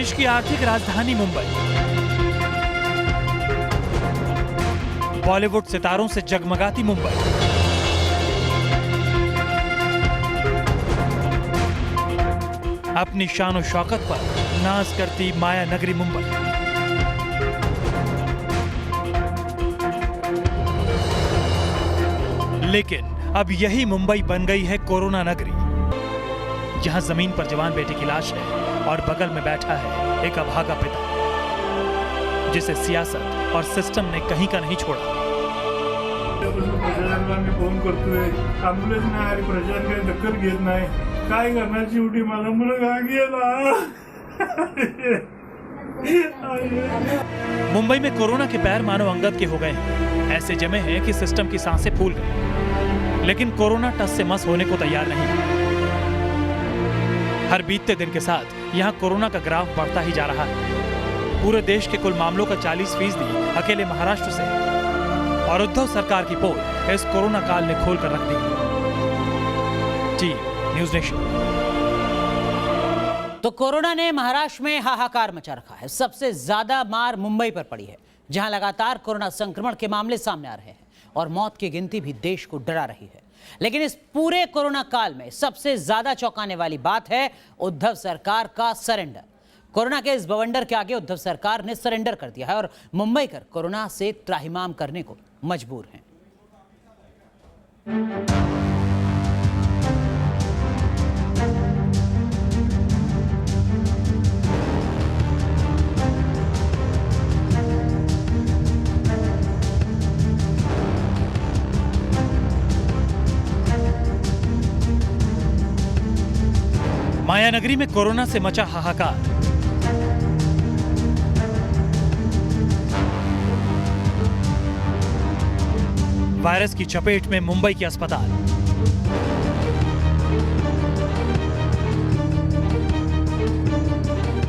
देश की आर्थिक राजधानी मुंबई, बॉलीवुड सितारों से जगमगाती मुंबई, अपनी शान और शौकत पर नाज करती माया नगरी मुंबई। लेकिन अब यही मुंबई बन गई है कोरोना नगरी। यहां जमीन पर जवान बेटे की लाश है और बगल में बैठा है एक अभागा पिता, जिसे सियासत और सिस्टम ने कहीं का नहीं छोड़ा। फोन करतोय, एम्ब्युलन्स नाही आली, प्रशासन काही दखल घेत नाही, काय करणार? शेवटी माझा मुलगा गेला। मुंबई में कोरोना के पैर मानो अंगद के हो गए हैं। ऐसे जमे हैं कि सिस्टम की सांसें फूल गई, लेकिन कोरोना टस से मस होने को तैयार नहीं। हर बीतते दिन के साथ यहाँ कोरोना का ग्राफ बढ़ता ही जा रहा है। पूरे देश के कुल मामलों का 40% अकेले महाराष्ट्र से है और उद्धव सरकार की पोल इस कोरोना काल ने खोल कर रख दी है। जी न्यूज़ नेशन। तो कोरोना ने महाराष्ट्र में हाहाकार मचा रखा है। सबसे ज्यादा मार मुंबई पर पड़ी है, जहां लगातार कोरोना संक्रमण के मामले सामने आ रहे हैं और मौत की गिनती भी देश को डरा रही है। लेकिन इस पूरे कोरोना काल में सबसे ज्यादा चौंकाने वाली बात है उद्धव सरकार का सरेंडर। कोरोना के इस बवंडर के आगे उद्धव सरकार ने सरेंडर कर दिया है और मुंबईकर कोरोना से त्राहिमाम करने को मजबूर हैं। माया नगरी में कोरोना से मचा हाहाकार। वायरस की चपेट में मुंबई के अस्पताल।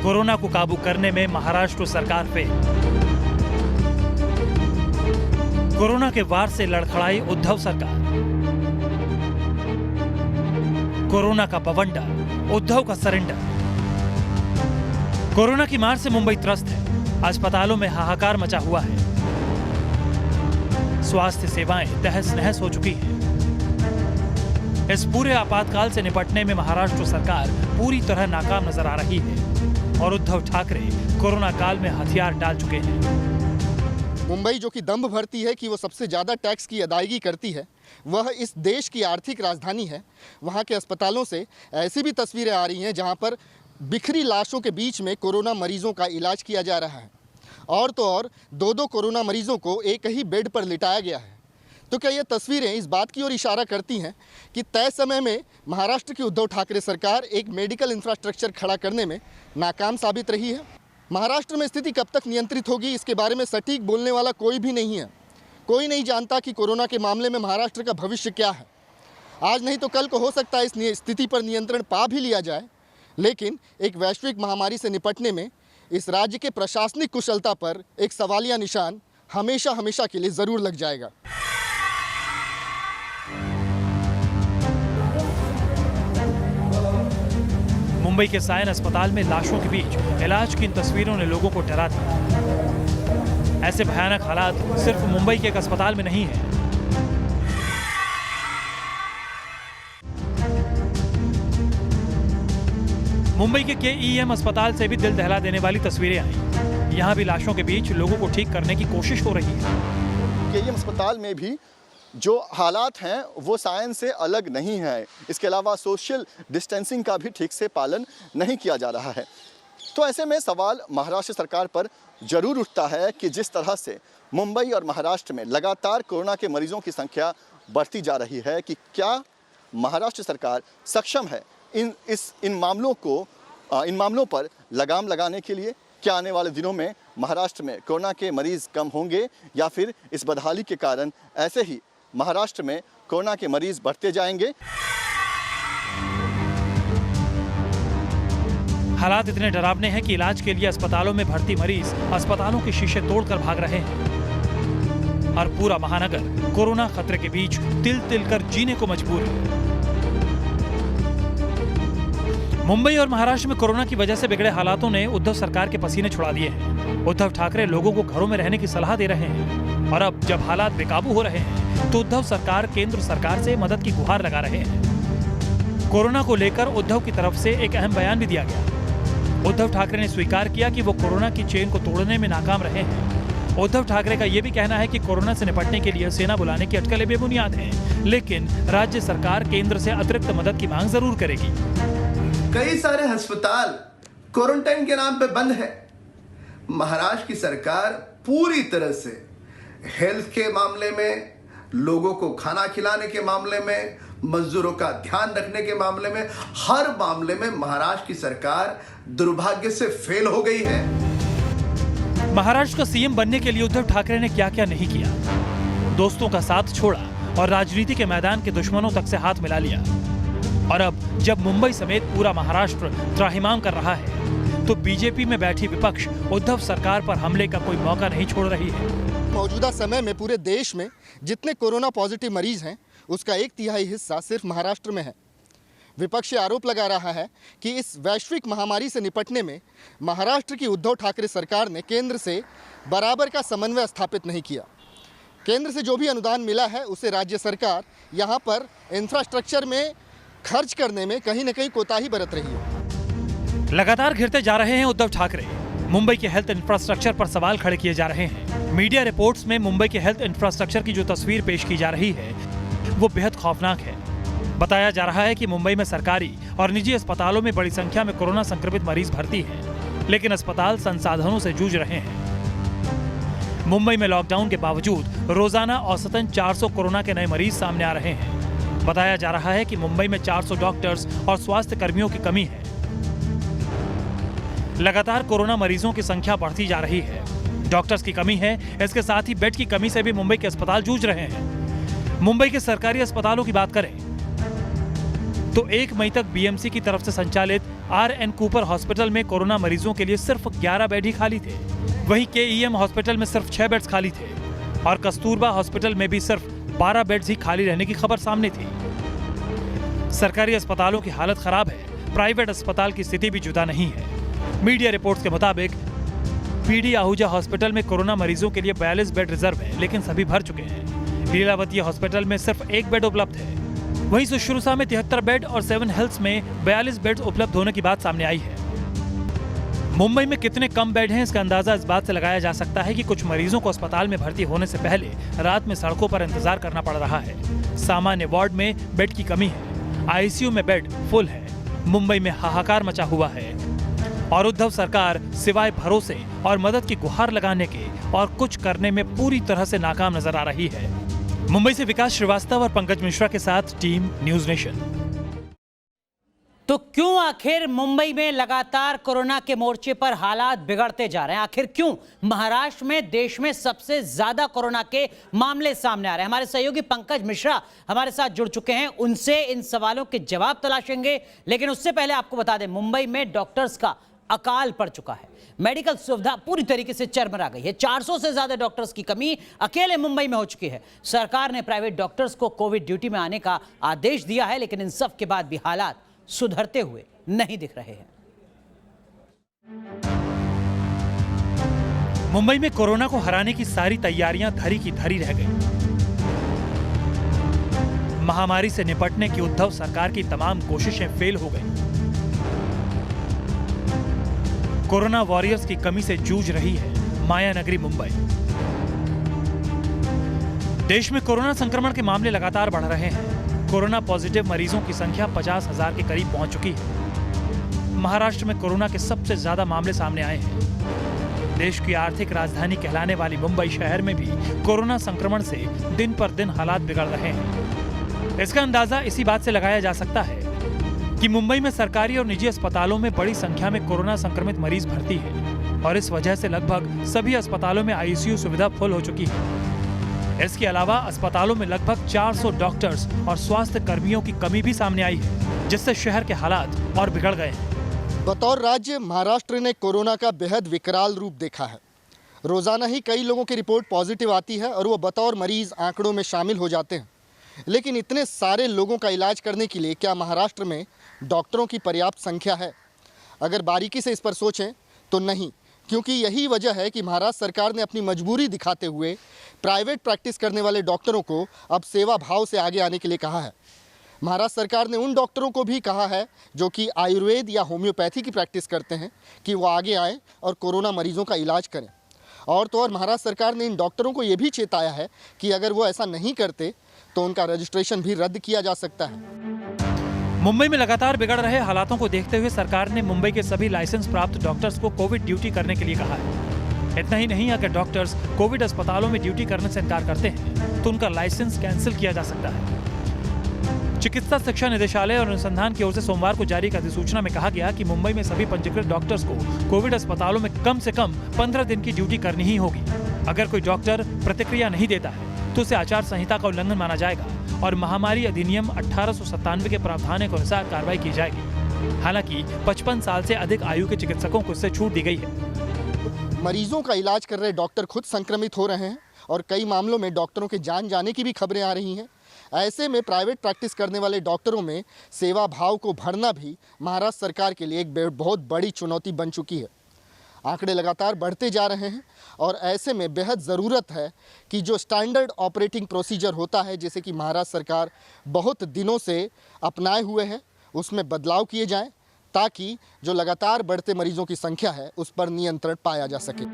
कोरोना को काबू करने में महाराष्ट्र सरकार फेल। कोरोना के वार से लड़खड़ाई उद्धव सरकार। कोरोना का बवंडर, उद्धव का सरेंडर। कोरोना की मार से मुंबई त्रस्त है। अस्पतालों में हाहाकार मचा हुआ है। स्वास्थ्य सेवाएं तहस नहस हो चुकी हैं। इस पूरे आपातकाल से निपटने में महाराष्ट्र सरकार पूरी तरह नाकाम नजर आ रही है और उद्धव ठाकरे कोरोना काल में हथियार डाल चुके हैं। मुंबई जो कि दंभ भरती है कि वो सबसे ज़्यादा टैक्स की अदायगी करती है, वह इस देश की आर्थिक राजधानी है। वहाँ के अस्पतालों से ऐसी भी तस्वीरें आ रही हैं जहाँ पर बिखरी लाशों के बीच में कोरोना मरीजों का इलाज किया जा रहा है और तो और 2-2 कोरोना मरीजों को एक ही बेड पर लिटाया गया है। तो क्या ये तस्वीरें इस बात की ओर इशारा करती हैं कि तय समय में महाराष्ट्र की उद्धव ठाकरे सरकार एक मेडिकल इंफ्रास्ट्रक्चर खड़ा करने में नाकाम साबित रही है? महाराष्ट्र में स्थिति कब तक नियंत्रित होगी, इसके बारे में सटीक बोलने वाला कोई भी नहीं है। कोई नहीं जानता कि कोरोना के मामले में महाराष्ट्र का भविष्य क्या है। आज नहीं तो कल को हो सकता है इस स्थिति पर नियंत्रण पा भी लिया जाए, लेकिन एक वैश्विक महामारी से निपटने में इस राज्य के प्रशासनिक कुशलता पर एक सवालिया निशान हमेशा हमेशा के लिए ज़रूर लग जाएगा। मुंबई के सायन अस्पताल में लाशों के बीच इलाज की इन तस्वीरों ने लोगों को डरा दिया। ऐसे भयानक हालात सिर्फ मुंबई के एक अस्पताल में नहीं है। मुंबई के KEM अस्पताल से भी दिल दहला देने वाली तस्वीरें आई। यहां भी लाशों के बीच लोगों को ठीक करने की कोशिश हो रही है। KEM अस्पताल में भी जो हालात हैं वो साइंस से अलग नहीं है। इसके अलावा सोशल डिस्टेंसिंग का भी ठीक से पालन नहीं किया जा रहा है। तो ऐसे में सवाल महाराष्ट्र सरकार पर जरूर उठता है कि जिस तरह से मुंबई और महाराष्ट्र में लगातार कोरोना के मरीजों की संख्या बढ़ती जा रही है, कि क्या महाराष्ट्र सरकार सक्षम है इन मामलों पर लगाम लगाने के लिए? क्या आने वाले दिनों में महाराष्ट्र में कोरोना के मरीज कम होंगे या फिर इस बदहाली के कारण ऐसे ही महाराष्ट्र में कोरोना के मरीज बढ़ते जाएंगे? हालात इतने डरावने हैं कि इलाज के लिए अस्पतालों में भर्ती मरीज अस्पतालों के शीशे तोड़कर भाग रहे हैं और पूरा महानगर कोरोना खतरे के बीच तिल तिल कर जीने को मजबूर है। मुंबई और महाराष्ट्र में कोरोना की वजह से बिगड़े हालातों ने उद्धव सरकार के पसीने छुड़ा दिए हैं। उद्धव ठाकरे लोगों को घरों में रहने की सलाह दे रहे हैं और अब जब हालात बेकाबू हो रहे हैं तो उद्धव सरकार केंद्र सरकार से मदद की गुहार लगा रहे हैं। कोरोना को लेकर उद्धव की तरफ से एक अहम बयान भी दिया गया। उद्धव ठाकरे ने स्वीकार किया कि वो कोरोना की चेन को तोड़ने में नाकाम रहे हैं। उद्धव ठाकरे का यह भी कहना है कि कोरोना से निपटने के लिए सेना बुलाने की अटकलें बेबुनियाद हैं, लेकिन राज्य सरकार केंद्र से अतिरिक्त मदद की मांग जरूर करेगी। कई सारे अस्पताल क्वारंटाइन के नाम पे बंद है। महाराष्ट्र की सरकार पूरी तरह से हेल्थ के मामले में, लोगों को खाना खिलाने के मामले में, मजदूरों का ध्यान रखने के मामले में, हर मामले में महाराष्ट्र की सरकार दुर्भाग्य से फेल हो गई है। महाराष्ट्र का सीएम बनने के लिए उद्धव ठाकरे ने क्या क्या नहीं किया। दोस्तों का साथ छोड़ा और राजनीति के मैदान के दुश्मनों तक से हाथ मिला लिया। और अब जब मुंबई समेत पूरा महाराष्ट्र त्राहिमाम कर रहा है तो बीजेपी में बैठी विपक्ष उद्धव सरकार पर हमले का कोई मौका नहीं छोड़ रही है। मौजूदा समय में पूरे देश में जितने कोरोना पॉजिटिव मरीज हैं उसका 1/3 हिस्सा सिर्फ महाराष्ट्र में है। विपक्ष आरोप लगा रहा है कि इस वैश्विक महामारी से निपटने में महाराष्ट्र की उद्धव ठाकरे सरकार ने केंद्र से बराबर का समन्वय स्थापित नहीं किया। केंद्र से जो भी अनुदान मिला है उसे राज्य सरकार यहाँ पर इंफ्रास्ट्रक्चर में खर्च करने में कहीं न कहीं कोताही बरत रही है। लगातार घिरते जा रहे हैं उद्धव ठाकरे। मुंबई के हेल्थ इंफ्रास्ट्रक्चर पर सवाल खड़े किए जा रहे हैं। मीडिया रिपोर्ट्स में मुंबई के हेल्थ इंफ्रास्ट्रक्चर की जो तस्वीर पेश की जा रही है वो बेहद खौफनाक है। बताया जा रहा है कि मुंबई में सरकारी और निजी अस्पतालों में बड़ी संख्या में कोरोना संक्रमित मरीज भर्ती हैं, लेकिन अस्पताल संसाधनों से जूझ रहे हैं। मुंबई में लॉकडाउन के बावजूद रोजाना औसतन 400 कोरोना के नए मरीज सामने आ रहे हैं। बताया जा रहा है कि मुंबई में 400 डॉक्टर्स और स्वास्थ्य कर्मियों की कमी है। लगातार कोरोना मरीजों की संख्या बढ़ती जा रही है। डॉक्टर्स की कमी है, इसके साथ ही बेड की कमी से भी मुंबई के अस्पताल जूझ रहे हैं। मुंबई के सरकारी अस्पतालों की बात करें तो 1 मई तक बीएमसी की तरफ से संचालित आर.एन. कूपर हॉस्पिटल में कोरोना मरीजों के लिए सिर्फ 11 बेड ही खाली थे। वहीं केईएम हॉस्पिटल में सिर्फ 6 बेड्स खाली थे और कस्तूरबा हॉस्पिटल में भी सिर्फ 12 बेड्स ही खाली रहने की खबर सामने थी। सरकारी अस्पतालों की हालत खराब है, प्राइवेट अस्पताल की स्थिति भी जुदा नहीं है। मीडिया रिपोर्ट्स के मुताबिक पीडी आहूजा हॉस्पिटल में कोरोना मरीजों के लिए 42 बेड रिजर्व हैं, लेकिन सभी भर चुके हैं। लीलावती हॉस्पिटल में सिर्फ 1 बेड उपलब्ध है। वहीं सुश्रुता में 73 बेड और 7 हेल्थ में 42 बेड उपलब्ध होने की बात सामने आई है। मुंबई में कितने कम बेड हैं इसका अंदाजा इस बात से लगाया जा सकता है कि कुछ मरीजों को अस्पताल में भर्ती होने से पहले रात में सड़कों पर इंतजार करना पड़ रहा है। सामान्य वार्ड में बेड की कमी है, आईसीयू में बेड फुल है। मुंबई में हाहाकार मचा हुआ है और उद्धव सरकार सिवाय भरोसे और मदद की गुहार लगाने के और कुछ करने में पूरी तरह से नाकाम नजर आ रही है। मुंबई से विकास श्रीवास्तव और पंकज मिश्रा के साथ टीम न्यूज नेशन। तो क्यों आखिर मुंबई में लगातार कोरोना के मोर्चे पर हालात बिगड़ते जा रहे हैं? आखिर क्यों महाराष्ट्र में देश में सबसे ज्यादा कोरोना के मामले सामने आ रहे हैं? हमारे सहयोगी पंकज मिश्रा हमारे साथ जुड़ चुके हैं, उनसे इन सवालों के जवाब तलाशेंगे। लेकिन उससे पहले आपको बता दें, मुंबई में डॉक्टर्स का अकाल पड़ चुका है। मेडिकल सुविधा पूरी तरीके से चरमरा गई है। 400 से ज्यादा डॉक्टर्स की कमी अकेले मुंबई में हो चुकी है। सरकार ने प्राइवेट डॉक्टर्स को कोविड ड्यूटी में आने का आदेश दिया है, लेकिन इन सब के बाद भी हालात सुधरते हुए नहीं दिख रहे हैं। मुंबई में कोरोना को हराने की सारी तैयारियां धरी की धरी रह गई। महामारी से निपटने की उद्धव सरकार की तमाम कोशिशें फेल हो गई। कोरोना वॉरियर्स की कमी से जूझ रही है माया नगरी मुंबई। देश में कोरोना संक्रमण के मामले लगातार बढ़ रहे हैं। कोरोना पॉजिटिव मरीजों की संख्या 50,000 के करीब पहुंच चुकी है। महाराष्ट्र में कोरोना के सबसे ज्यादा मामले सामने आए हैं। देश की आर्थिक राजधानी कहलाने वाली मुंबई शहर में भी कोरोना संक्रमण से दिन पर दिन हालात बिगड़ रहे हैं। इसका अंदाजा इसी बात से लगाया जा सकता है कि मुंबई में सरकारी और निजी अस्पतालों में बड़ी संख्या में कोरोना संक्रमित मरीज भर्ती हैं और इस वजह से लगभग सभी अस्पतालों में आईसीयू सुविधा फुल हो चुकी है। इसके अलावा अस्पतालों में लगभग 400 डॉक्टर्स और स्वास्थ्य कर्मियों की कमी भी सामने आई है, जिससे शहर के हालात और बिगड़ गए हैं। बतौर राज्य महाराष्ट्र ने कोरोना का बेहद विकराल रूप देखा है। रोजाना ही कई लोगों की रिपोर्ट पॉजिटिव आती है और वो बतौर मरीज आंकड़ों में शामिल हो जाते हैं। लेकिन इतने सारे लोगों का इलाज करने के लिए क्या महाराष्ट्र में डॉक्टरों की पर्याप्त संख्या है? अगर बारीकी से इस पर सोचें तो नहीं, क्योंकि यही वजह है कि महाराष्ट्र सरकार ने अपनी मजबूरी दिखाते हुए प्राइवेट प्रैक्टिस करने वाले डॉक्टरों को अब सेवा भाव से आगे आने के लिए कहा है। महाराष्ट्र सरकार ने उन डॉक्टरों को भी कहा है जो कि आयुर्वेद या होम्योपैथी की प्रैक्टिस करते हैं कि वो आगे आएँ और कोरोना मरीजों का इलाज करें। और तो और महाराष्ट्र सरकार ने इन डॉक्टरों को ये भी चेताया है कि अगर वो ऐसा नहीं करते तो उनका रजिस्ट्रेशन भी रद्द किया जा सकता है। मुंबई में लगातार बिगड़ रहे हालातों को देखते हुए सरकार ने मुंबई के सभी लाइसेंस प्राप्त डॉक्टर्स को कोविड ड्यूटी करने के लिए कहा है। इतना ही नहीं, अगर डॉक्टर्स कोविड अस्पतालों में ड्यूटी करने से इनकार करते हैं तो उनका लाइसेंस कैंसिल किया जा सकता है। चिकित्सा शिक्षा निदेशालय और अनुसंधान की ओर से सोमवार को जारी एक अधिसूचना में कहा गया कि मुंबई में सभी पंजीकृत डॉक्टर्स को कोविड अस्पतालों में कम से कम 15 दिन की ड्यूटी करनी ही होगी। अगर कोई डॉक्टर प्रतिक्रिया नहीं देता है तो उसे आचार संहिता का उल्लंघन माना जाएगा और महामारी अधिनियम 1897 के प्रावधानों के अनुसार कार्रवाई की जाएगी। हालांकि 55 साल से अधिक आयु के चिकित्सकों को इससे छूट दी गई है। मरीजों का इलाज कर रहे डॉक्टर खुद संक्रमित हो रहे हैं और कई मामलों में डॉक्टरों के जान जाने की भी खबरें आ रही हैं। ऐसे में प्राइवेट प्रैक्टिस करने वाले डॉक्टरों में सेवा भाव को भरना भी महाराष्ट्र सरकार के लिए एक बहुत बड़ी चुनौती बन चुकी है। आंकड़े लगातार बढ़ते जा रहे हैं और ऐसे में बेहद ज़रूरत है कि जो स्टैंडर्ड ऑपरेटिंग प्रोसीजर होता है, जैसे कि महाराष्ट्र सरकार बहुत दिनों से अपनाए हुए है, उसमें बदलाव किए जाएं ताकि जो लगातार बढ़ते मरीजों की संख्या है उस पर नियंत्रण पाया जा सके।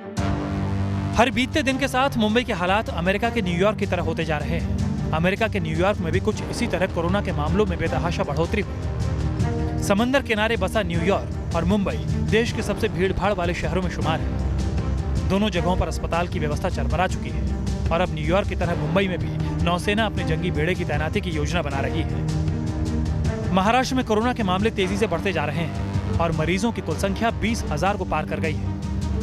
हर बीतते दिन के साथ मुंबई के हालात अमेरिका के न्यूयॉर्क की तरह होते जा रहे हैं। अमेरिका के न्यूयॉर्क में भी कुछ इसी तरह कोरोना के मामलों में बेतहाशा बढ़ोतरी हुई। समंदर किनारे बसा न्यूयॉर्क और मुंबई देश के सबसे भीड़-भाड़ वाले शहरों में शुमार है। दोनों जगहों पर अस्पताल की व्यवस्था चरमरा चुकी है और अब न्यूयॉर्क की तरह मुंबई में भी नौसेना अपने जंगी बेड़े की तैनाती की योजना बना रही है। महाराष्ट्र में कोरोना के मामले तेजी से बढ़ते जा रहे हैं और मरीजों की कुल संख्या 20,000 को पार कर गई है।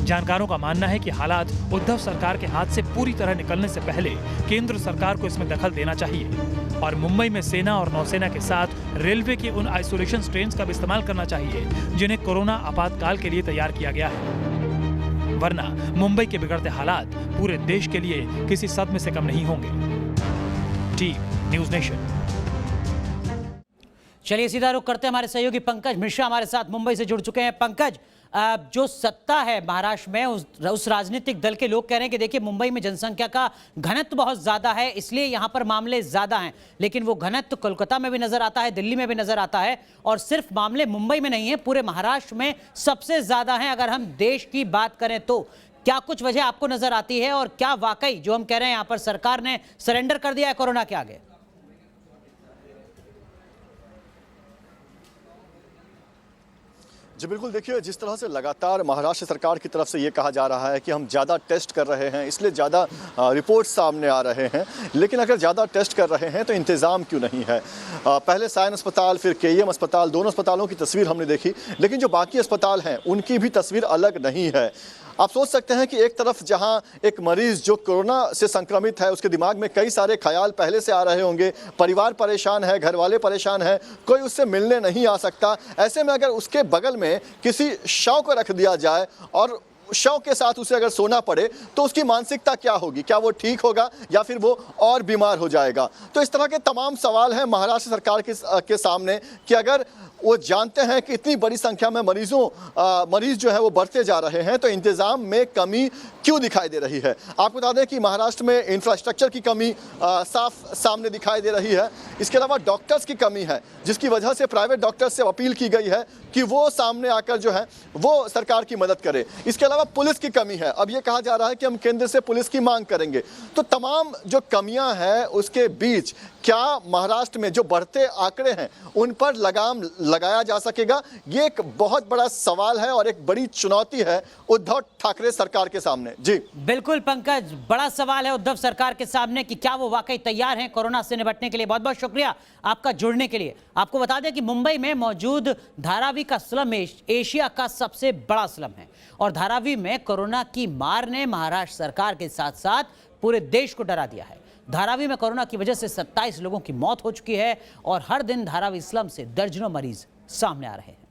जानकारों का मानना है कि हालात उद्धव सरकार के हाथ से पूरी तरह निकलने से पहले केंद्र सरकार को इसमें दखल देना चाहिए और मुंबई में सेना और नौसेना के साथ रेलवे के उन आइसोलेशन ट्रेन्स का भी इस्तेमाल करना चाहिए जिन्हें कोरोना आपातकाल के लिए तैयार किया गया है। वरना मुंबई के बिगड़ते हालात पूरे देश के लिए किसी सदमे से कम नहीं होंगे। Team news nation. चलिए सीधा रुख करते हैं, हमारे सहयोगी पंकज मिश्रा हमारे साथ मुंबई से जुड़ चुके हैं। पंकज, जो सत्ता है महाराष्ट्र में उस राजनीतिक दल के लोग कह रहे हैं कि देखिए मुंबई में जनसंख्या का घनत्व बहुत ज्यादा है, इसलिए यहाँ पर मामले ज्यादा हैं, लेकिन वो घनत्व कोलकाता में भी नजर आता है, दिल्ली में भी नजर आता है और सिर्फ मामले मुंबई में नहीं है, पूरे महाराष्ट्र में सबसे ज्यादा है। अगर हम देश की बात करें तो क्या कुछ वजह आपको नजर आती है और क्या वाकई जो हम कह रहे हैं यहाँ पर सरकार ने सरेंडर कर दिया है कोरोना के आगे? जी बिल्कुल, देखिए जिस तरह से लगातार महाराष्ट्र सरकार की तरफ से ये कहा जा रहा है कि हम ज़्यादा टेस्ट कर रहे हैं इसलिए ज़्यादा रिपोर्ट सामने आ रहे हैं, लेकिन अगर ज़्यादा टेस्ट कर रहे हैं तो इंतज़ाम क्यों नहीं है? पहले सायन अस्पताल फिर केईएम अस्पताल, दोनों अस्पतालों की तस्वीर हमने देखी, लेकिन जो बाकी अस्पताल हैं उनकी भी तस्वीर अलग नहीं है। आप सोच सकते हैं कि एक तरफ जहां एक मरीज जो कोरोना से संक्रमित है उसके दिमाग में कई सारे ख्याल पहले से आ रहे होंगे, परिवार परेशान है, घर वाले परेशान है, कोई उससे मिलने नहीं आ सकता। ऐसे में अगर उसके बगल में किसी शव को रख दिया जाए और शव के साथ उसे अगर सोना पड़े तो उसकी मानसिकता क्या होगी? क्या वो ठीक होगा या फिर वो और बीमार हो जाएगा? तो इस तरह के तमाम सवाल हैं महाराष्ट्र सरकार के सामने कि अगर वो जानते हैं कि इतनी बड़ी संख्या में मरीज जो है वो बढ़ते जा रहे हैं तो इंतज़ाम में कमी क्यों दिखाई दे रही है? आपको बता दें कि महाराष्ट्र में इंफ्रास्ट्रक्चर की कमी साफ सामने दिखाई दे रही है। इसके अलावा डॉक्टर्स की कमी है, जिसकी वजह से प्राइवेट डॉक्टर्स से अपील की गई है कि वो सामने आकर जो है वो सरकार की मदद करे। इसके अलावा पुलिस की कमी है, अब ये कहा जा रहा है कि हम केंद्र से पुलिस की मांग करेंगे। तो तमाम जो कमियां हैं उसके बीच क्या महाराष्ट्र में जो बढ़ते आंकड़े हैं उन पर लगाम लगाया जा सकेगा? ये एक बहुत बड़ा सवाल है और एक बड़ी चुनौती है उद्धव ठाकरे सरकार के सामने। जी बिल्कुल पंकज, बड़ा सवाल है उद्धव सरकार के सामने कि क्या वो वाकई तैयार हैं कोरोना से निपटने के लिए। बहुत बहुत शुक्रिया आपका जुड़ने के लिए। आपको बता दें कि मुंबई में मौजूद धारावी का स्लम एशिया का सबसे बड़ा स्लम है और धारावी में कोरोना की मार ने महाराष्ट्र सरकार के साथ साथ पूरे देश को डरा दिया है। धारावी में कोरोना की वजह से 27 लोगों की मौत हो चुकी है और हर दिन धारावी स्लम से दर्जनों मरीज सामने आ रहे हैं।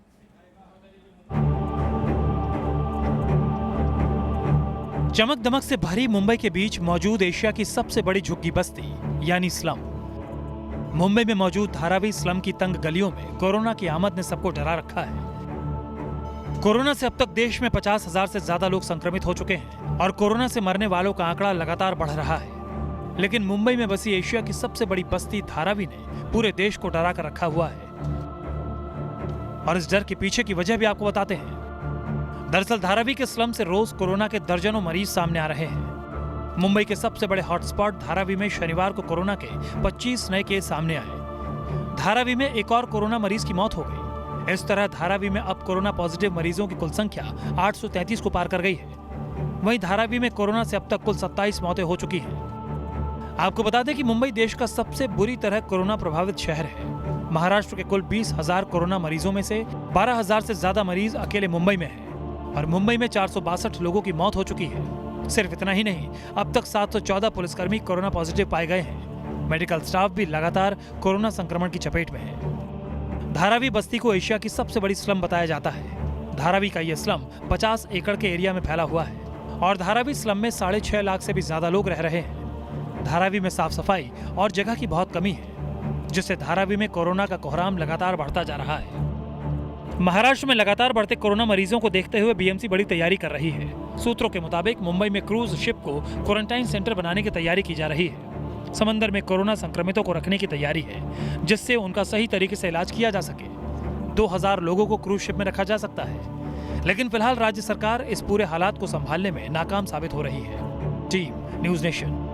चमक दमक से भरी मुंबई के बीच मौजूद एशिया की सबसे बड़ी झुग्गी बस्ती यानी स्लम। मुंबई में मौजूद धारावी स्लम की तंग गलियों में कोरोना की आमद ने सबको डरा रखा है। कोरोना से अब तक देश में 50,000 से ज्यादा लोग संक्रमित हो चुके हैं और कोरोना से मरने वालों का आंकड़ा लगातार बढ़ रहा है। लेकिन मुंबई में बसी एशिया की सबसे बड़ी बस्ती धारावी ने पूरे देश को डरा कर रखा हुआ है। और इस डर के पीछे की वजह भी आपको बताते हैं। दरअसल धारावी के स्लम से रोज कोरोना के दर्जनों मरीज सामने आ रहे हैं। मुंबई के सबसे बड़े हॉटस्पॉट धारावी में शनिवार को कोरोना के 25 नए केस सामने आए। धारावी में एक और कोरोना मरीज की मौत हो गई। इस तरह धारावी में अब कोरोना पॉजिटिव मरीजों की कुल संख्या 833 को पार कर गई है। वहीं धारावी में कोरोना से अब तक कुल 27 मौतें हो चुकी हैं। आपको बता दें कि मुंबई देश का सबसे बुरी तरह कोरोना प्रभावित शहर है। महाराष्ट्र के कुल 20,000 कोरोना मरीजों में से 12,000 से ज्यादा मरीज अकेले मुंबई में हैं और मुंबई में 462 लोगों की मौत हो चुकी है। सिर्फ इतना ही नहीं, अब तक 714 पुलिसकर्मी कोरोना पॉजिटिव पाए गए हैं। मेडिकल स्टाफ भी लगातार कोरोना संक्रमण की चपेट में है। धारावी बस्ती को एशिया की सबसे बड़ी स्लम बताया जाता है। धारावी का यह स्लम 50 एकड़ के एरिया में फैला हुआ है और धारावी स्लम में 6.5 लाख से भी ज्यादा लोग रह रहे हैं। धारावी में साफ सफाई और जगह की बहुत कमी है, जिससे धारावी में कोरोना का कोहराम लगातार बढ़ता जा रहा है। महाराष्ट्र में लगातार बढ़ते कोरोना मरीजों को देखते हुए बीएमसी बड़ी तैयारी कर रही है। सूत्रों के मुताबिक मुंबई में क्रूज शिप को क्वारंटाइन सेंटर बनाने की तैयारी की जा रही है। समंदर में कोरोना संक्रमितों को रखने की तैयारी है, जिससे उनका सही तरीके से इलाज किया जा सके। 2000 लोगों को क्रूज शिप में रखा जा सकता है, लेकिन फिलहाल राज्य सरकार इस पूरे हालात को संभालने में नाकाम साबित हो रही है। Team news nation.